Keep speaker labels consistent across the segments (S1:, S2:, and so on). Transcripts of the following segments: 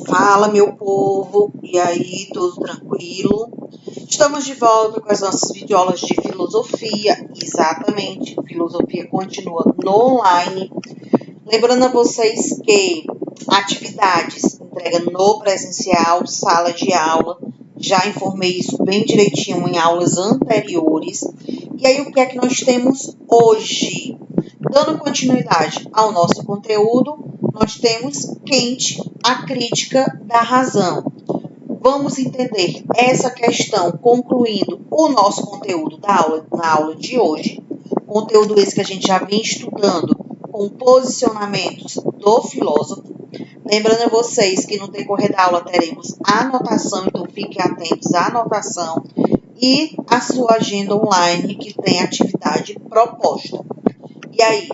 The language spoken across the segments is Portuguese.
S1: Fala, meu povo, e aí, tudo tranquilo? Estamos de volta com as nossas videoaulas de filosofia, exatamente, filosofia continua no online. Lembrando a vocês que atividades entrega no presencial, sala de aula, já informei isso bem direitinho em aulas anteriores. E aí, o que é que nós temos hoje? Dando continuidade ao nosso conteúdo, nós temos Kant, a crítica da razão. Vamos entender essa questão concluindo o nosso conteúdo na aula de hoje. Conteúdo esse que a gente já vem estudando com posicionamentos do filósofo. Lembrando a vocês que no decorrer da aula teremos anotação, então fiquem atentos à anotação e a sua agenda online que tem atividade proposta. E aí,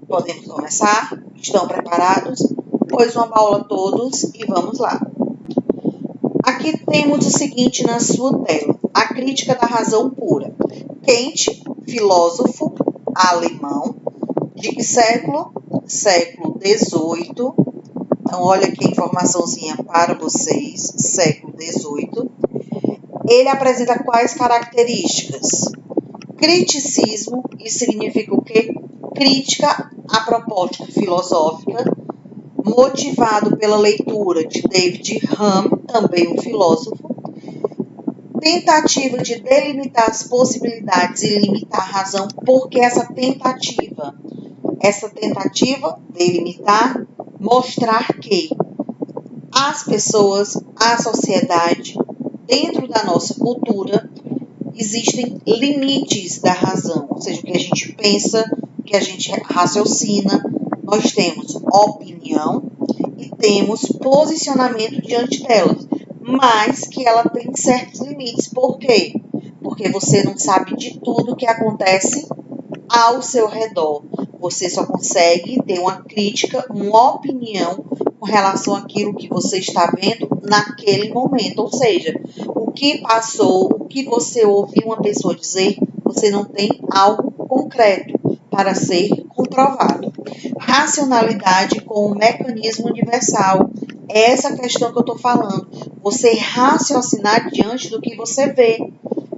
S1: podemos começar? Estão preparados? Pois uma bola a todos e vamos lá. Aqui temos o seguinte na sua tela, a crítica da razão pura. Kant, filósofo alemão, de que século? Século XVIII. Então, olha aqui a informaçãozinha para vocês, século XVIII. Ele apresenta quais características? Criticismo, isso significa o quê? Crítica à proposta filosófica, motivado pela leitura de David Hume, também um filósofo, tentativa de delimitar as possibilidades e limitar a razão, porque essa tentativa delimitar, mostrar que as pessoas, a sociedade, dentro da nossa cultura, existem limites da razão, ou seja, o que a gente pensa, o que a gente raciocina, nós temos opinião e temos posicionamento diante delas, mas que ela tem certos limites. Por quê? Porque você não sabe de tudo que acontece ao seu redor. Você só consegue ter uma crítica, uma opinião com relação àquilo que você está vendo naquele momento. Ou seja, o que passou, o que você ouviu uma pessoa dizer, você não tem algo concreto para ser comprovado. Racionalidade com o mecanismo universal. É essa questão que eu estou falando. Você raciocinar diante do que você vê.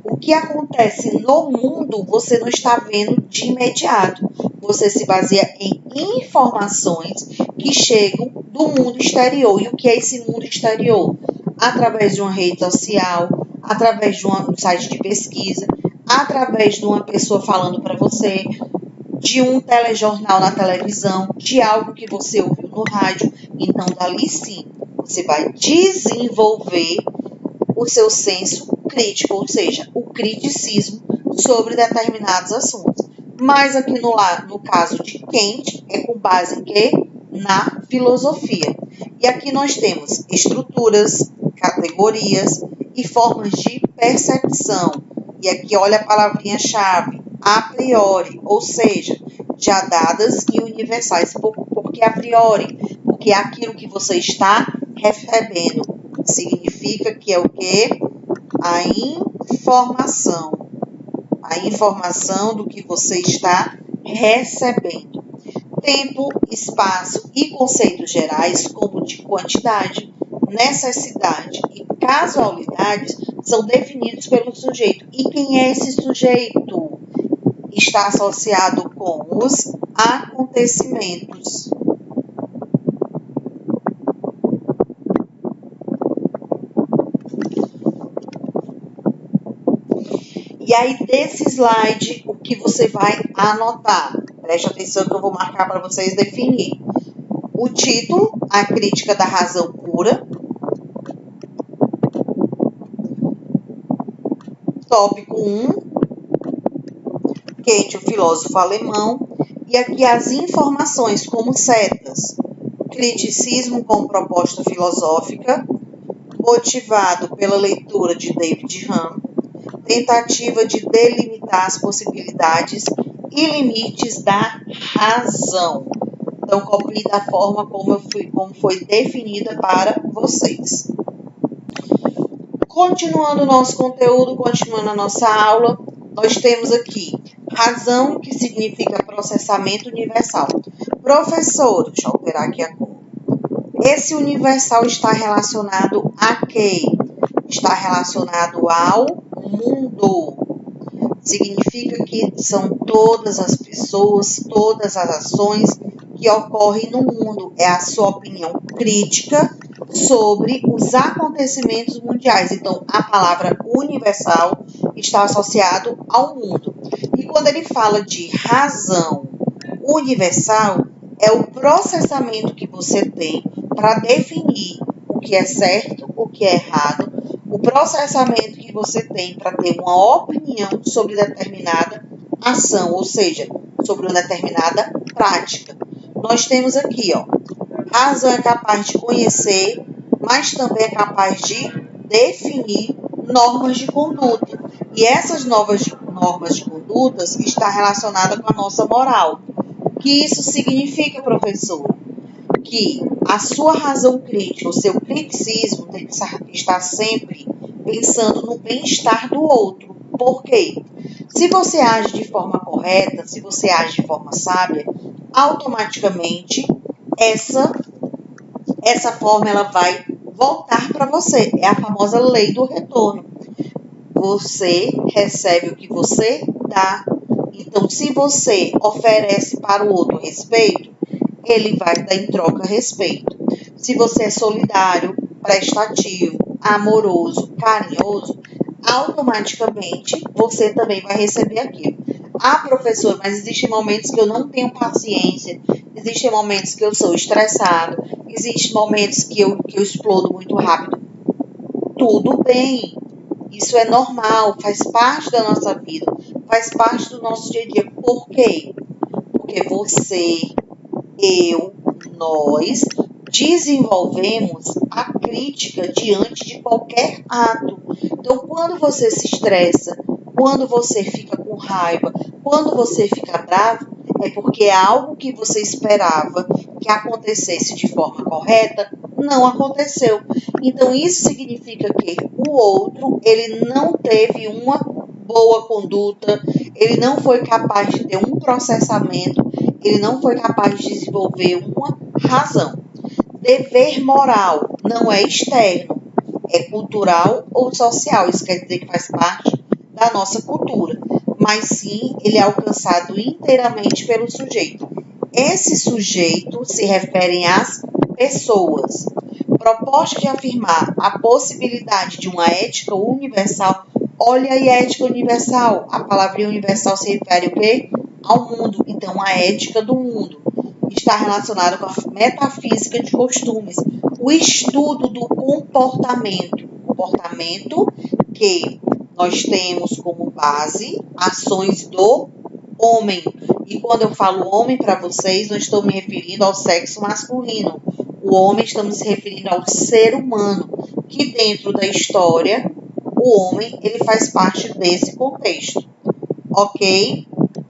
S1: O que acontece no mundo, você não está vendo de imediato. Você se baseia em informações que chegam do mundo exterior. E o que é esse mundo exterior? Através de uma rede social, através de um site de pesquisa, através de uma pessoa falando para você, de um telejornal na televisão, de algo que você ouviu no rádio. Então, dali sim, você vai desenvolver o seu senso crítico, ou seja, o criticismo sobre determinados assuntos. Mas aqui no caso de Kant, é com base em quê? Na filosofia. E aqui nós temos estruturas, categorias e formas de percepção. E aqui olha a palavrinha-chave, a priori, ou seja, já dadas e universais. Por que a priori? Porque é aquilo que você está recebendo. Significa que é o quê? A informação do que você está recebendo. Tempo, espaço e conceitos gerais, como de quantidade, necessidade e casualidade, são definidos pelo sujeito. E quem é esse sujeito? Está associado com os acontecimentos. E aí, desse slide, o que você vai anotar? Preste atenção que eu vou marcar para vocês definir. O título, a crítica da razão pura. Tópico 1, Kant, o filósofo alemão. E aqui as informações como setas. Criticismo com proposta filosófica, motivado pela leitura de David Hume. Tentativa de delimitar as possibilidades e limites da razão. Então, copie da forma como foi definida para vocês. Continuando o nosso conteúdo, continuando a nossa aula, nós temos aqui razão, que significa processamento universal. Professor, deixa eu alterar aqui a cor. Esse universal está relacionado a quê? Está relacionado ao mundo. Significa que são todas as pessoas, todas as ações que ocorrem no mundo. É a sua opinião crítica sobre os acontecimentos mundiais. Então, a palavra universal está associado ao mundo. E quando ele fala de razão universal, é o processamento que você tem para definir o que é certo, o que é errado, o processamento que você tem para ter uma opinião sobre determinada ação, ou seja, sobre uma determinada prática. Nós temos aqui, ó, razão é capaz de conhecer, mas também é capaz de definir normas de conduta. E essas normas de condutas está relacionada com a nossa moral. O que isso significa, professor? Que a sua razão crítica, o seu criticismo tem que estar sempre pensando no bem-estar do outro. Por quê? Se você age de forma correta, se você age de forma sábia, automaticamente essa forma ela vai voltar para você. É a famosa lei do retorno. Você recebe o que você dá. Então, se você oferece para o outro respeito, ele vai dar em troca respeito. Se você é solidário, prestativo, amoroso, carinhoso, automaticamente você também vai receber aquilo. Ah, professor, mas existem momentos que eu não tenho paciência, existem momentos que eu sou estressado, existem momentos que eu explodo muito rápido. Tudo bem, isso é normal, faz parte da nossa vida, faz parte do nosso dia a dia. Por quê? Porque você, eu, nós desenvolvemos a crítica diante de qualquer ato. Então, quando você se estressa, quando você fica com raiva, quando você fica bravo, é porque é algo que você esperava que acontecesse de forma correta, não aconteceu. Então, isso significa que o outro, ele não teve uma boa conduta, ele não foi capaz de ter um processamento, ele não foi capaz de desenvolver uma razão. Dever moral não é externo, é cultural ou social. Isso quer dizer que faz parte da nossa cultura, mas sim ele é alcançado inteiramente pelo sujeito. Esse sujeito se referem às pessoas. Proposta de afirmar a possibilidade de uma ética universal. Olha aí a ética universal. A palavra universal se refere ao quê? Ao mundo. Então, a ética do mundo está relacionada com a metafísica de costumes. O estudo do comportamento. Comportamento que nós temos como base ações do homem. E quando eu falo homem para vocês, não estou me referindo ao sexo masculino. O homem, estamos se referindo ao ser humano, que dentro da história, o homem, ele faz parte desse contexto. Ok?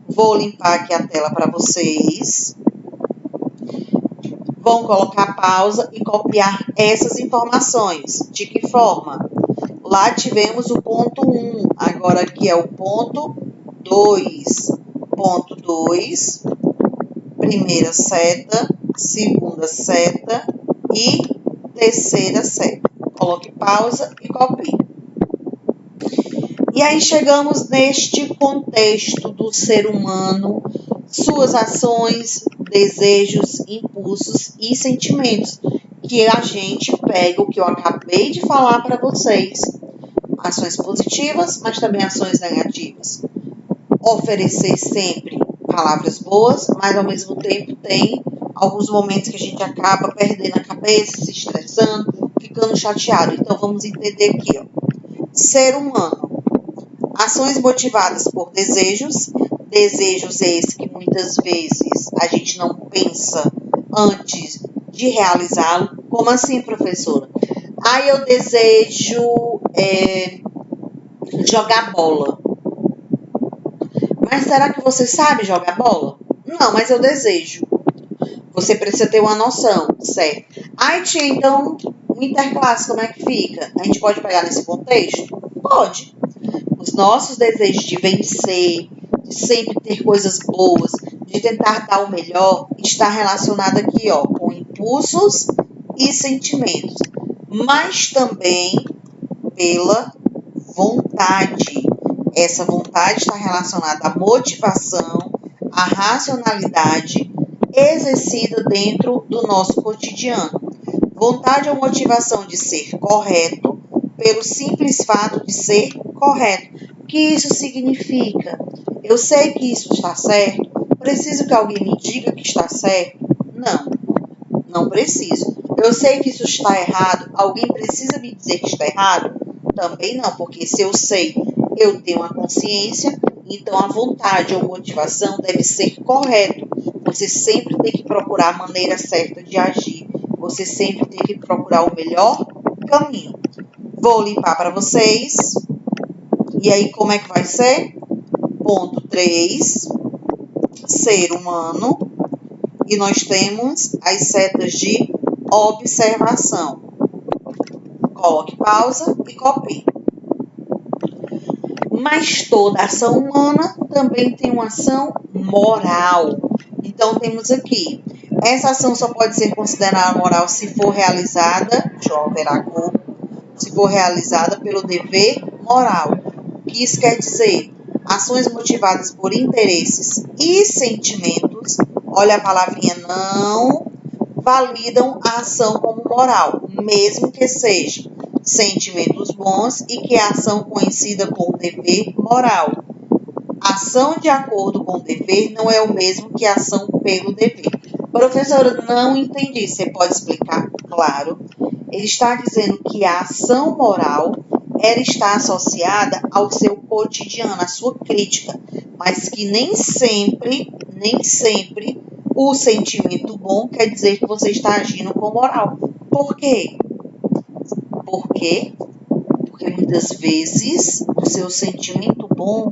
S1: Vou limpar aqui a tela para vocês. Vão colocar pausa e copiar essas informações. De que forma? Lá tivemos o ponto 1, agora aqui é o ponto 2. Ponto 2, primeira seta, segunda seta e terceira seta. Coloque pausa e copie. E aí chegamos neste contexto do ser humano, suas ações, desejos, impulsos e sentimentos, que a gente pega o que eu acabei de falar para vocês. Ações positivas, mas também ações negativas. Oferecer sempre palavras boas, mas ao mesmo tempo tem alguns momentos que a gente acaba perdendo a cabeça, se estressando, ficando chateado. Então vamos entender aqui, ó. Ser humano. Ações motivadas por desejos. Desejos esses que muitas vezes a gente não pensa antes de realizá-lo. Como assim, professora? Eu desejo jogar bola. Mas será que você sabe jogar bola? Não, mas eu desejo. Você precisa ter uma noção, certo? Tia, então, o interclasse, como é que fica? A gente pode pegar nesse contexto? Pode. Os nossos desejos de vencer, de sempre ter coisas boas, de tentar dar o melhor, está relacionado aqui, ó, com impulsos e sentimentos, mas também pela vontade. Essa vontade está relacionada à motivação, à racionalidade exercida dentro do nosso cotidiano. Vontade ou motivação de ser correto pelo simples fato de ser correto. O que isso significa? Eu sei que isso está certo? Preciso que alguém me diga que está certo? Não preciso. Eu sei que isso está errado. Alguém precisa me dizer que está errado? Também não, porque se eu sei, eu tenho a consciência, então a vontade ou motivação deve ser correto. Você sempre tem que procurar a maneira certa de agir. Você sempre tem que procurar o melhor caminho. Vou limpar para vocês. E aí, como é que vai ser? Ponto 3, ser humano. E nós temos as setas de observação. Coloque pausa e copie. Mas toda ação humana também tem uma ação moral. Então, temos aqui, essa ação só pode ser considerada moral se for realizada, deixa eu alterar a cor, se for realizada pelo dever moral. O que isso quer dizer? Ações motivadas por interesses e sentimentos, olha a palavrinha não, validam a ação como moral, mesmo que seja sentimentos bons e que a ação coincida com o dever moral. Ação de acordo com o dever não é o mesmo que ação pelo dever. Professora, não entendi. Você pode explicar? Claro. Ele está dizendo que a ação moral ela está associada ao seu cotidiano, à sua crítica, mas que nem sempre o sentimento bom quer dizer que você está agindo com moral. Por quê? Porque muitas vezes o seu sentimento bom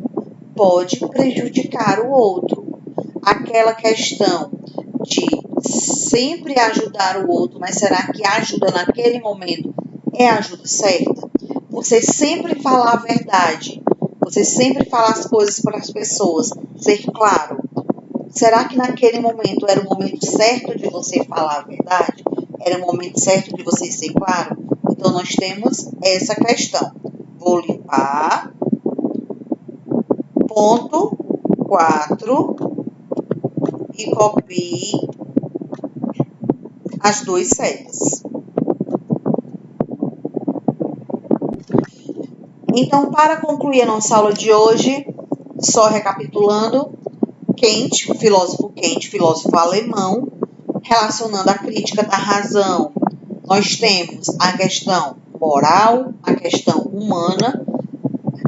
S1: pode prejudicar o outro. Aquela questão de sempre ajudar o outro, mas será que a ajuda naquele momento é a ajuda certa? Você sempre falar a verdade, você sempre falar as coisas para as pessoas, ser claro. Será que naquele momento era o momento certo de você falar a verdade? Era o momento certo de você ser claro? Então, nós temos essa questão. Vou limpar. Ponto 4 e copie as duas setas. Então, para concluir a nossa aula de hoje, só recapitulando, Kant, filósofo alemão, relacionando a crítica da razão, nós temos a questão moral, a questão humana,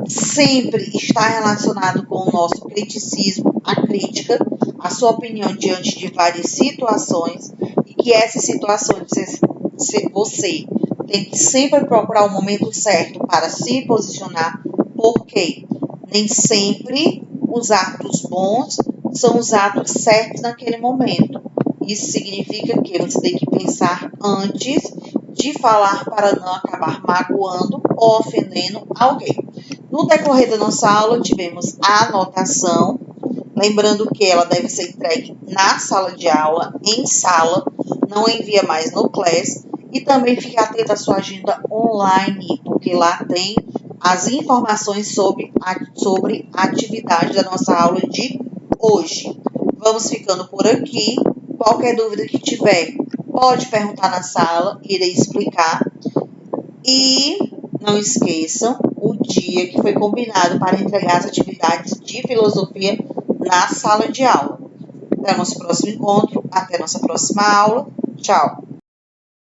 S1: sempre está relacionado com o nosso criticismo, a crítica, a sua opinião diante de várias situações, e que essas situações você tem que sempre procurar o momento certo para se posicionar, porque nem sempre os atos bons são os atos certos naquele momento. Isso significa que você tem que pensar antes de falar para não acabar magoando ou ofendendo alguém. No decorrer da nossa aula, tivemos a anotação, lembrando que ela deve ser entregue na sala de aula, em sala, não envia mais no Class, e também fique atento à sua agenda online, porque lá tem as informações sobre a atividade da nossa aula de hoje. Vamos ficando por aqui. Qualquer dúvida que tiver, pode perguntar na sala, irei explicar. E não esqueçam o dia que foi combinado para entregar as atividades de filosofia na sala de aula. Até o nosso próximo encontro, até a nossa próxima aula. Tchau!